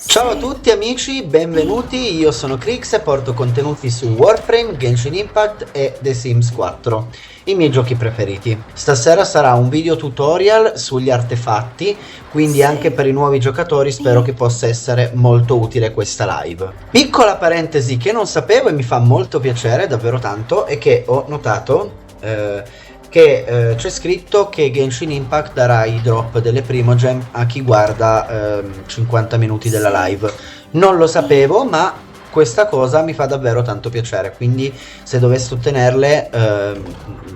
Ciao a tutti amici, benvenuti, io sono Krix e porto contenuti su Warframe, Genshin Impact e The Sims 4, i miei giochi preferiti. Stasera sarà un video tutorial sugli artefatti, quindi anche per i nuovi giocatori spero che possa essere molto utile questa live. Piccola parentesi che non sapevo e mi fa molto piacere, davvero tanto, è che ho notato che c'è scritto che Genshin Impact darà i drop delle Primogen a chi guarda 50 minuti della live. Non lo sapevo, ma questa cosa mi fa davvero tanto piacere, quindi se dovessi ottenerle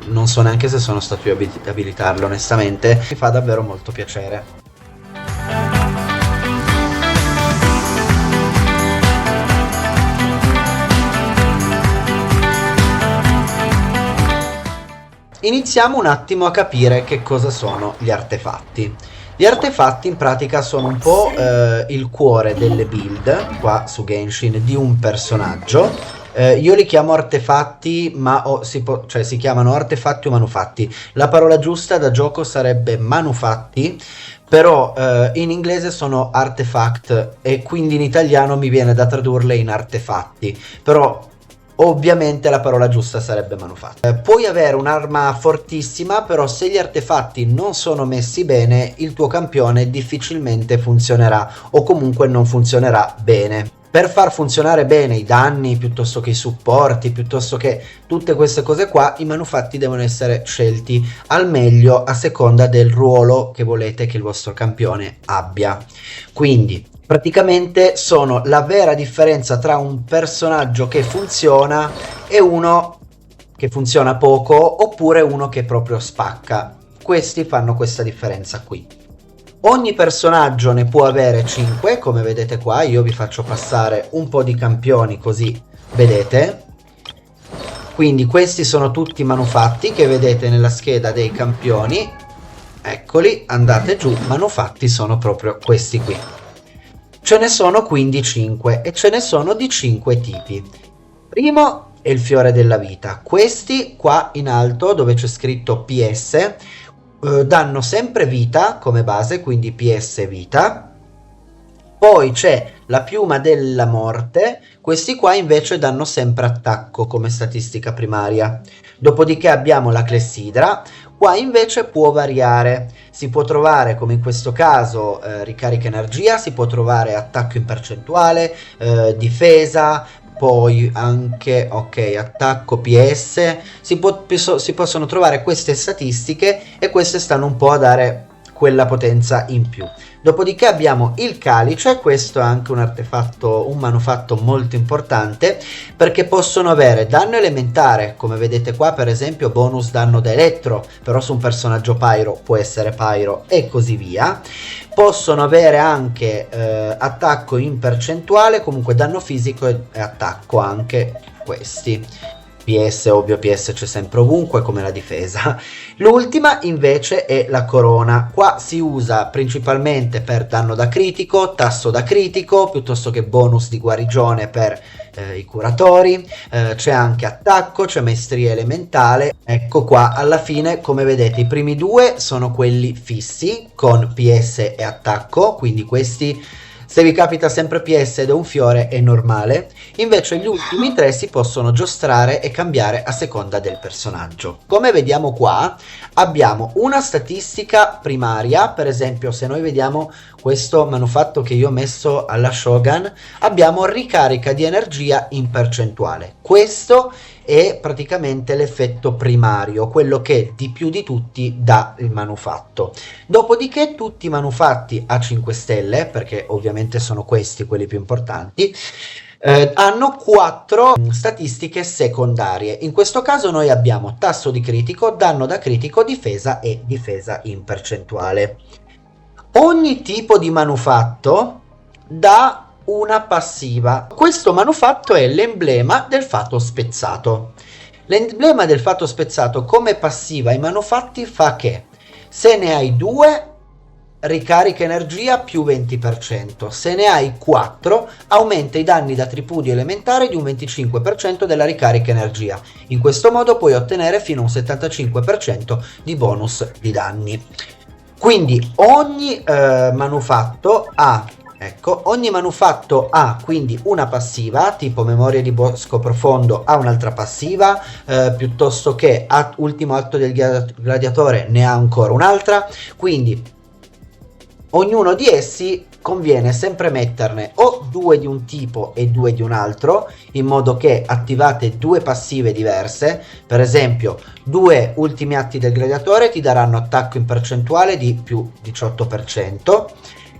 non so neanche se sono stato io a abilitarle, onestamente mi fa davvero molto piacere. Iniziamo un attimo a capire che cosa sono gli artefatti. Gli artefatti in pratica sono un po' il cuore delle build, qua su Genshin, di un personaggio. Io li chiamo artefatti, ma si chiamano artefatti o manufatti. La parola giusta da gioco sarebbe manufatti, però in inglese sono artifact e quindi in italiano mi viene da tradurle in artefatti. Però ovviamente la parola giusta sarebbe manufatti. Puoi avere un'arma fortissima, però se gli artefatti non sono messi bene, il tuo campione difficilmente funzionerà o comunque non funzionerà bene. Per far funzionare bene i danni, piuttosto che i supporti, piuttosto che tutte queste cose qua, i manufatti devono essere scelti al meglio a seconda del ruolo che volete che il vostro campione abbia. Quindi praticamente sono la vera differenza tra un personaggio che funziona e uno che funziona poco, oppure uno che proprio spacca. Questi fanno questa differenza qui. Ogni personaggio ne può avere 5, come vedete qua. Io vi faccio passare un po' di campioni così vedete. Quindi questi sono tutti manufatti che vedete nella scheda dei campioni. Eccoli, andate giù, manufatti sono proprio questi qui. Ce ne sono quindi 5 e ce ne sono di 5 tipi. Primo è il fiore della vita. Questi qua in alto dove c'è scritto PS danno sempre vita come base, quindi PS vita. Poi c'è la piuma della morte. Questi qua invece danno sempre attacco come statistica primaria. Dopodiché abbiamo la clessidra. Qua invece può variare, si può trovare come in questo caso ricarica energia, si può trovare attacco in percentuale, difesa, poi anche attacco PS, si possono trovare queste statistiche e queste stanno un po' a dare quella potenza in più. Dopodiché abbiamo il calice, questo è anche un artefatto, un manufatto molto importante perché possono avere danno elementare, come vedete qua per esempio bonus danno da elettro, però su un personaggio pyro può essere pyro e così via. Possono avere anche attacco in percentuale, comunque danno fisico e attacco anche questi. PS, ovvio, PS c'è sempre ovunque come la difesa. L'ultima invece è la corona. Qua si usa principalmente per danno da critico, tasso da critico, piuttosto che bonus di guarigione per i curatori. C'è anche attacco, c'è maestria elementale. Ecco qua, alla fine come vedete i primi due sono quelli fissi con PS e attacco, quindi questi se vi capita sempre PS ed è un fiore è normale, invece gli ultimi tre si possono giostrare e cambiare a seconda del personaggio. Come vediamo qua abbiamo una statistica primaria, per esempio se noi vediamo questo manufatto che io ho messo alla Shogun, abbiamo ricarica di energia in percentuale. Questo è praticamente l'effetto primario, quello che di più di tutti dà il manufatto. Dopodiché tutti i manufatti a 5 stelle, perché ovviamente sono questi quelli più importanti, hanno 4 statistiche secondarie. In questo caso noi abbiamo tasso di critico, danno da critico, difesa e difesa in percentuale. Ogni tipo di manufatto dà una passiva. Questo manufatto è l'emblema del fato spezzato. L'emblema del fato spezzato come passiva ai manufatti fa che se ne hai 2 ricarica energia più 20%, se ne hai 4 aumenta i danni da tripudio elementare di un 25% della ricarica energia. In questo modo puoi ottenere fino a un 75% di bonus di danni. Quindi ogni manufatto ha Ecco, ogni manufatto ha quindi una passiva, tipo Memoria di Bosco Profondo ha un'altra passiva, piuttosto che Ultimo Atto del Gladiatore ne ha ancora un'altra, quindi ognuno di essi conviene sempre metterne o due di un tipo e due di un altro, in modo che attivate due passive diverse. Per esempio, due Ultimi Atti del Gladiatore ti daranno attacco in percentuale di più 18%,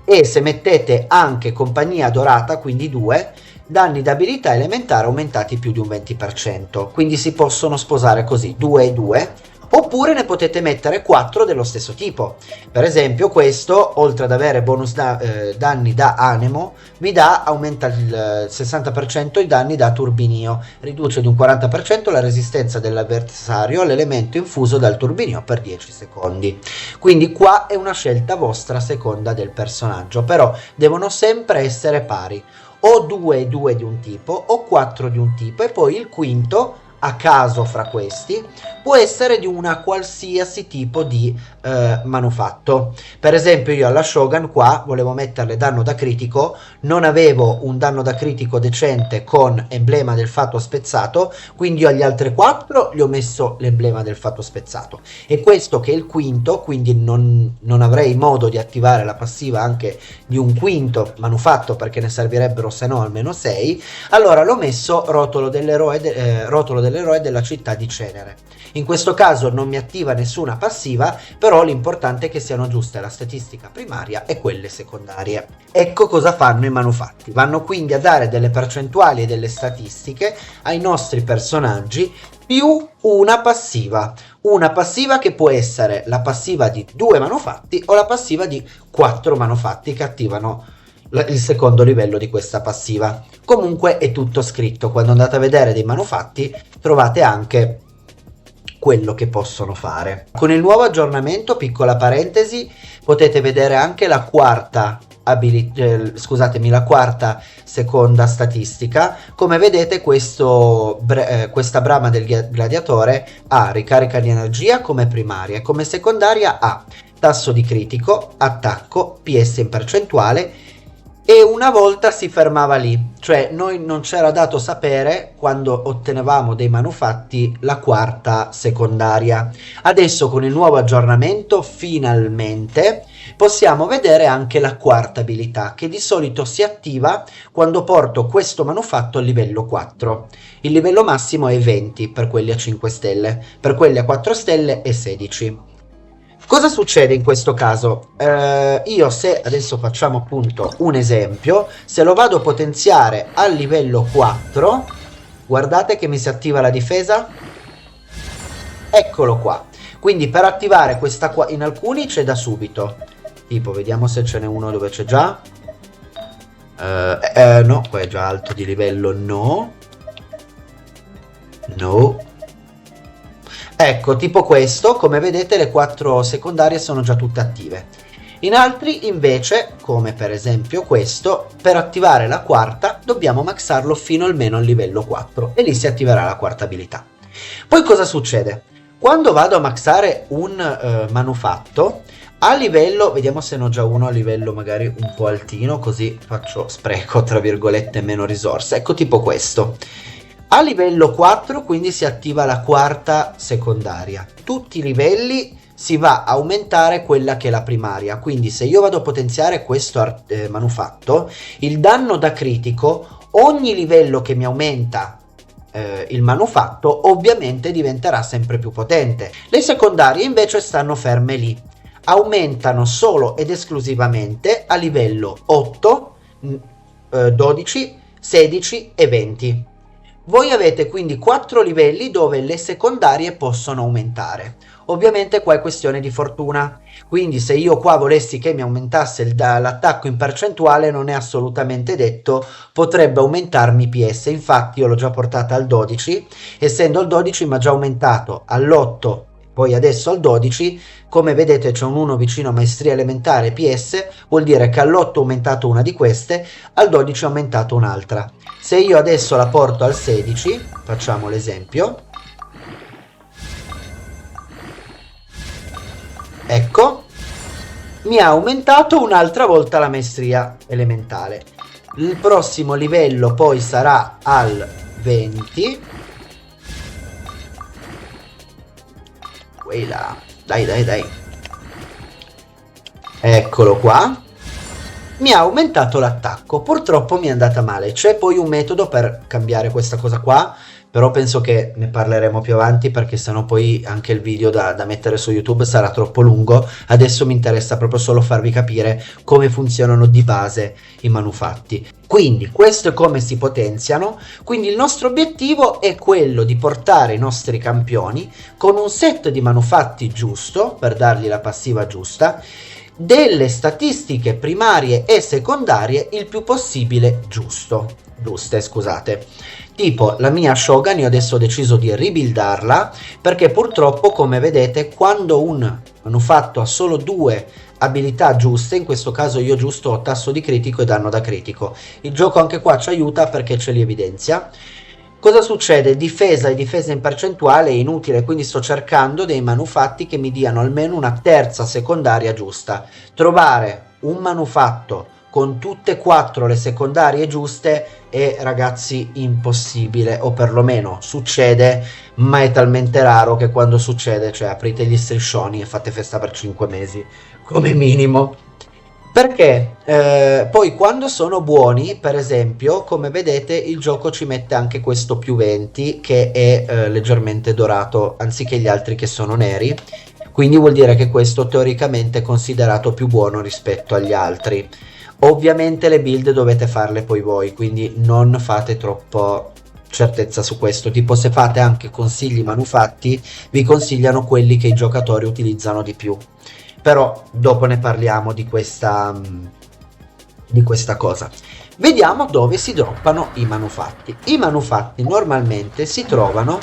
e se mettete anche Compagnia Dorata, quindi due, danni d'abilità elementare aumentati più di un 20%, quindi si possono sposare così, 2 e 2, oppure ne potete mettere 4 dello stesso tipo. Per esempio questo, oltre ad avere bonus danni da Anemo, mi aumenta il 60% i danni da Turbinio, riduce di un 40% la resistenza dell'avversario all'elemento infuso dal Turbinio per 10 secondi. Quindi qua è una scelta vostra a seconda del personaggio, però devono sempre essere pari, o 2 e 2 di un tipo o 4 di un tipo, e poi il quinto a caso fra questi può essere di una qualsiasi tipo di manufatto. Per esempio io alla Shogun qua volevo metterle danno da critico, non avevo un danno da critico decente con emblema del fatto spezzato, quindi io agli altri 4 gli ho messo l'emblema del fatto spezzato, e questo che è il quinto, quindi non avrei modo di attivare la passiva anche di un quinto manufatto, perché ne servirebbero se no almeno 6, allora l'ho messo rotolo dell'eroe della città di Cenere. In questo caso non mi attiva nessuna passiva, però l'importante è che siano giuste la statistica primaria e quelle secondarie. Ecco cosa fanno i manufatti. Vanno quindi a dare delle percentuali e delle statistiche ai nostri personaggi più una passiva. Una passiva che può essere la passiva di 2 manufatti o la passiva di 4 manufatti che attivano il secondo livello di questa passiva. Comunque è tutto scritto, quando andate a vedere dei manufatti trovate anche quello che possono fare. Con il nuovo aggiornamento, piccola parentesi, potete vedere anche la quarta la quarta seconda statistica. Come vedete questa brama del gladiatore ha ricarica di energia come primaria e come secondaria ha tasso di critico, attacco, PS in percentuale, e una volta si fermava lì, cioè noi non c'era dato sapere quando ottenevamo dei manufatti la quarta secondaria. Adesso con il nuovo aggiornamento finalmente possiamo vedere anche la quarta abilità, che di solito si attiva quando porto questo manufatto a livello 4. Il livello massimo è 20 per quelli a 5 stelle, per quelli a 4 stelle è 16. Cosa succede in questo caso? Io, se adesso facciamo appunto un esempio, se lo vado a potenziare al livello 4, guardate che mi si attiva la difesa, eccolo qua. Quindi per attivare questa qua, in alcuni c'è da subito, tipo vediamo se ce n'è uno dove c'è già, no, qua è già alto di livello, no. Ecco, tipo questo, come vedete le 4 secondarie sono già tutte attive. In altri invece, come per esempio questo, per attivare la quarta dobbiamo maxarlo fino almeno al livello 4 e lì si attiverà la quarta abilità. Poi cosa succede? Quando vado a maxare un manufatto, a livello, vediamo se ne ho già uno a livello magari un po' altino, così faccio spreco tra virgolette meno risorse, ecco tipo questo. A livello 4 quindi si attiva la quarta secondaria. Tutti i livelli si va a aumentare quella che è la primaria, quindi se io vado a potenziare questo manufatto, il danno da critico, ogni livello che mi aumenta il manufatto ovviamente diventerà sempre più potente. Le secondarie invece stanno ferme lì, aumentano solo ed esclusivamente a livello 8, 12, 16 e 20. Voi avete quindi 4 livelli dove le secondarie possono aumentare. Ovviamente qua è questione di fortuna, quindi se io qua volessi che mi aumentasse l'attacco in percentuale non è assolutamente detto, potrebbe aumentarmi PS, infatti io l'ho già portata al 12, essendo al 12 mi ha già aumentato all'8, poi adesso al 12, come vedete c'è un 1 vicino a maestria elementare PS, vuol dire che all'8 ho aumentato una di queste, al 12 ho aumentato un'altra. Se io adesso la porto al 16, facciamo l'esempio, ecco, mi ha aumentato un'altra volta la maestria elementale. Il prossimo livello poi sarà al 20. Quella. Dai, dai, dai. Eccolo qua. Mi ha aumentato l'attacco. Purtroppo mi è andata male. C'è poi un metodo per cambiare questa cosa qua, però penso che ne parleremo più avanti, perché sennò poi anche il video da mettere su YouTube sarà troppo lungo. Adesso mi interessa proprio solo farvi capire come funzionano di base i manufatti. Quindi questo è come si potenziano. Quindi il nostro obiettivo è quello di portare i nostri campioni con un set di manufatti giusto per dargli la passiva giusta, delle statistiche primarie e secondarie il più possibile giuste, scusate. Tipo la mia Shogun, io adesso ho deciso di ribuildarla, perché purtroppo, come vedete, quando un manufatto ha solo 2 abilità giuste, in questo caso io giusto ho tasso di critico e danno da critico, il gioco anche qua ci aiuta perché ce li evidenzia. Cosa succede? Difesa e difesa in percentuale è inutile, quindi sto cercando dei manufatti che mi diano almeno una terza secondaria giusta. Trovare un manufatto con tutte e 4 le secondarie giuste è, ragazzi, impossibile, o perlomeno succede, ma è talmente raro che quando succede, cioè, aprite gli striscioni e fate festa per 5 mesi, come minimo. Perché poi quando sono buoni, per esempio, come vedete, il gioco ci mette anche questo più 20 che è leggermente dorato, anziché gli altri che sono neri. Quindi vuol dire che questo teoricamente è considerato più buono rispetto agli altri. Ovviamente le build dovete farle poi voi, quindi non fate troppo certezza su questo. Tipo, se fate anche consigli manufatti, vi consigliano quelli che i giocatori utilizzano di più. Però dopo ne parliamo di questa cosa. Vediamo dove si droppano i manufatti. I manufatti normalmente si trovano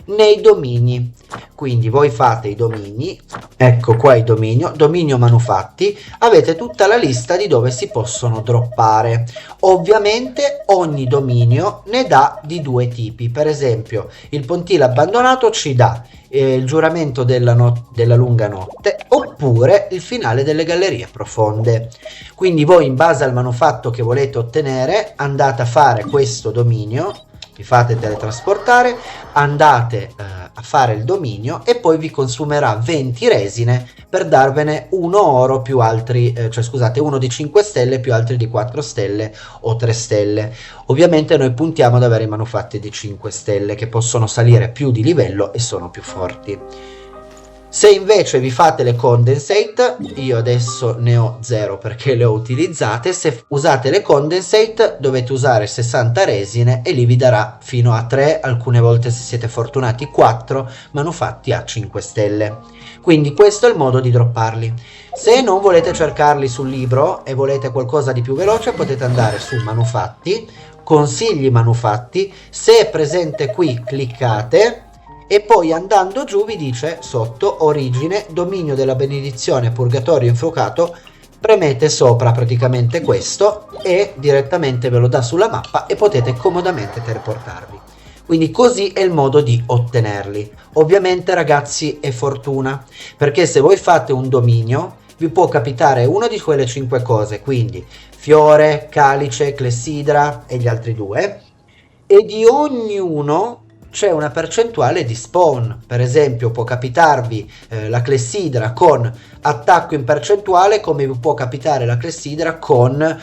nei domini. Quindi voi fate i domini, ecco qua il dominio manufatti, avete tutta la lista di dove si possono droppare. Ovviamente ogni dominio ne dà di 2 tipi. Per esempio il pontile abbandonato ci dà il giuramento della lunga notte, oppure il finale delle gallerie profonde. Quindi voi, in base al manufatto che volete ottenere, andate a fare questo dominio, vi fate teletrasportare, andate a fare il dominio e poi vi consumerà 20 resine per darvene uno oro più altri, cioè scusate, uno di 5 stelle più altri di 4 stelle o 3 stelle. Ovviamente noi puntiamo ad avere i manufatti di 5 stelle che possono salire più di livello e sono più forti. Se invece vi fate le condensate, io adesso ne ho 0 perché le ho utilizzate, se usate le condensate dovete usare 60 resine e lì vi darà fino a 3, alcune volte se siete fortunati 4 manufatti a 5 stelle. Quindi questo è il modo di dropparli. Se non volete cercarli sul libro e volete qualcosa di più veloce, potete andare su manufatti, consigli manufatti, se è presente qui cliccate e poi andando giù vi dice sotto origine, dominio della benedizione, purgatorio infuocato, premete sopra praticamente questo e direttamente ve lo dà sulla mappa e potete comodamente teleportarvi. Quindi così è il modo di ottenerli. Ovviamente, ragazzi, è fortuna, perché se voi fate un dominio vi può capitare una di quelle 5 cose, quindi fiore, calice, clessidra e gli altri 2, e di ognuno c'è una percentuale di spawn. Per esempio può capitarvi la clessidra con attacco in percentuale, come vi può capitare la clessidra con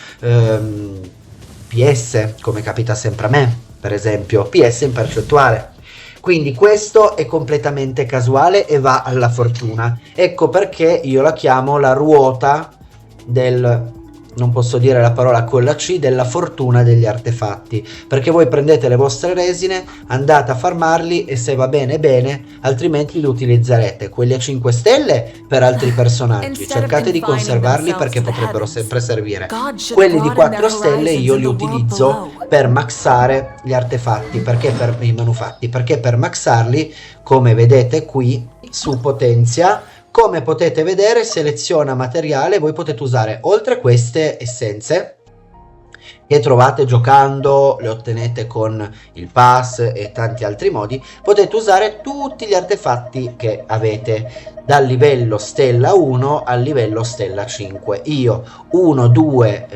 PS, come capita sempre a me, per esempio PS in percentuale. Quindi questo è completamente casuale e va alla fortuna. Ecco perché io la chiamo la ruota del, non posso dire la parola con la C, della fortuna degli artefatti, perché voi prendete le vostre resine, andate a farmarli e se va bene bene, altrimenti li utilizzerete quelli a 5 stelle per altri personaggi. Cercate di conservarli perché potrebbero sempre servire. Quelli di 4 stelle io li utilizzo per maxare gli artefatti, perché per i manufatti, perché per maxarli, come vedete qui su potenzia, come potete vedere, seleziona materiale, voi potete usare oltre queste essenze che trovate giocando, le ottenete con il pass e tanti altri modi, potete usare tutti gli artefatti che avete dal livello stella 1 al livello stella 5. Io 1, 2,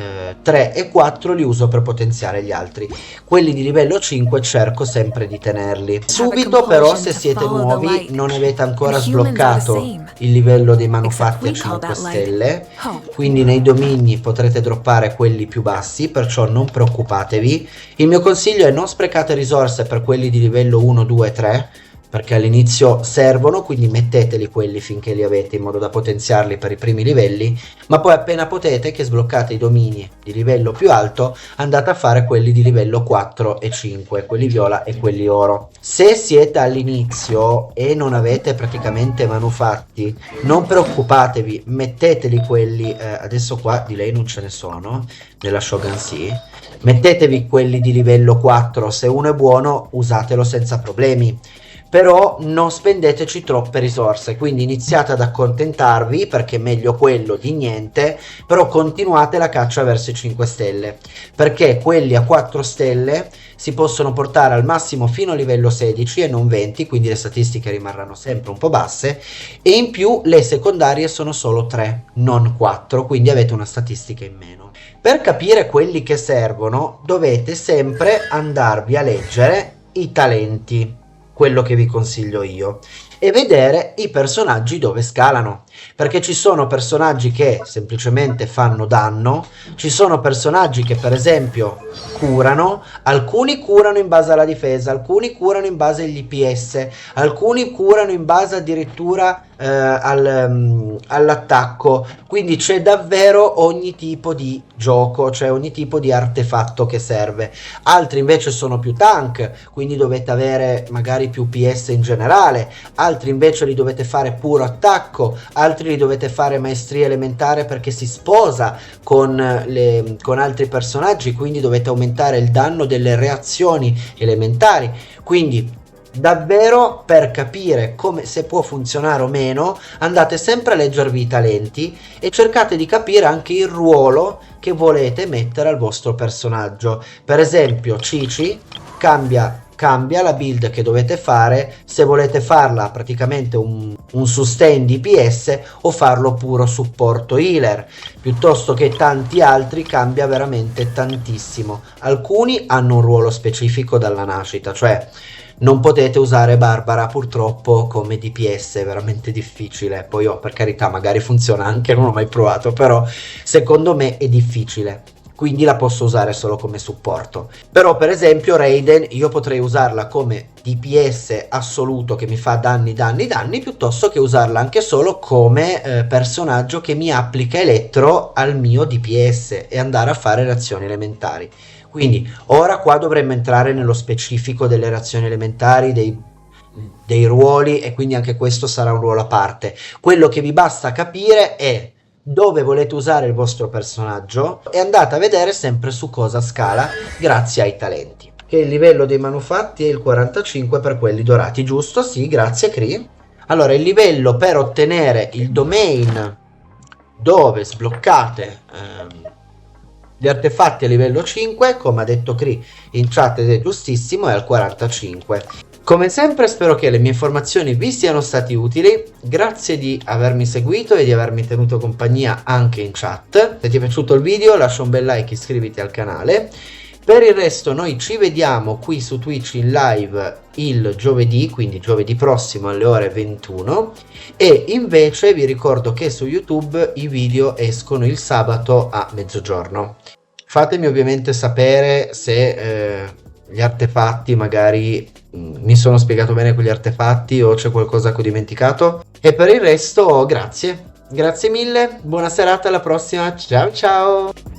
3 e 4 li uso per potenziare gli altri. Quelli di livello 5 cerco sempre di tenerli. Subito però, se siete nuovi, non avete ancora sbloccato il livello dei manufatti a 5 stelle, quindi nei domini potrete droppare quelli più bassi, perciò non preoccupatevi. Il mio consiglio è non sprecate risorse per quelli di livello 1, 2, 3, perché all'inizio servono, quindi metteteli quelli finché li avete in modo da potenziarli per i primi livelli, ma poi appena potete, che sbloccate i domini di livello più alto, andate a fare quelli di livello 4 e 5, quelli viola e quelli oro. Se siete all'inizio e non avete praticamente manufatti, non preoccupatevi, metteteli quelli, adesso qua di lei non ce ne sono, nella Shogun Sea, mettetevi quelli di livello 4, se uno è buono usatelo senza problemi. Però non spendeteci troppe risorse, quindi iniziate ad accontentarvi, perché è meglio quello di niente, però continuate la caccia verso i 5 stelle, perché quelli a 4 stelle si possono portare al massimo fino a livello 16 e non 20, quindi le statistiche rimarranno sempre un po' basse, e in più le secondarie sono solo 3, non 4, quindi avete una statistica in meno. Per capire quelli che servono dovete sempre andarvi a leggere i talenti, quello che vi consiglio io, e vedere i personaggi dove scalano, perché ci sono personaggi che semplicemente fanno danno, ci sono personaggi che per esempio curano, alcuni curano in base alla difesa, alcuni curano in base agli IPS, alcuni curano in base addirittura all'attacco, quindi c'è davvero ogni tipo di gioco, cioè ogni tipo di artefatto che serve. Altri invece sono più tank, quindi dovete avere magari più PS in generale, altri invece li dovete fare puro attacco, altri li dovete fare maestria elementare perché si sposa con altri personaggi, quindi dovete aumentare il danno delle reazioni elementari. Quindi davvero, per capire come, se può funzionare o meno, andate sempre a leggervi i talenti e cercate di capire anche il ruolo che volete mettere al vostro personaggio. Per esempio Cici cambia la build che dovete fare, se volete farla praticamente un sustain DPS o farlo puro supporto healer, piuttosto che tanti altri cambia veramente tantissimo. Alcuni hanno un ruolo specifico dalla nascita, cioè non potete usare Barbara purtroppo come DPS, è veramente difficile. Poi per carità magari funziona anche, non ho mai provato, però secondo me è difficile, quindi la posso usare solo come supporto. Però per esempio Raiden io potrei usarla come DPS assoluto che mi fa danni, piuttosto che usarla anche solo come personaggio che mi applica elettro al mio DPS e andare a fare reazioni elementari. Quindi ora qua dovremmo entrare nello specifico delle reazioni elementari, dei ruoli, e quindi anche questo sarà un ruolo a parte. Quello che vi basta capire è dove volete usare il vostro personaggio e andate a vedere sempre su cosa scala grazie ai talenti. Che il livello dei manufatti è il 45 per quelli dorati, giusto? Sì, grazie Cree. Allora, il livello per ottenere il domain dove sbloccate gli artefatti a livello 5, come ha detto Cree in chat ed è giustissimo, è al 45. Come sempre spero che le mie informazioni vi siano stati utili, grazie di avermi seguito e di avermi tenuto compagnia anche in chat. Se ti è piaciuto il video lascia un bel like, iscriviti al canale. Per il resto noi ci vediamo qui su Twitch in live il giovedì, quindi giovedì prossimo alle ore 21, e invece vi ricordo che su YouTube i video escono il sabato a mezzogiorno. Fatemi ovviamente sapere se gli artefatti magari mi sono spiegato bene con gli artefatti o c'è qualcosa che ho dimenticato, e per il resto grazie mille, buona serata, alla prossima, ciao ciao.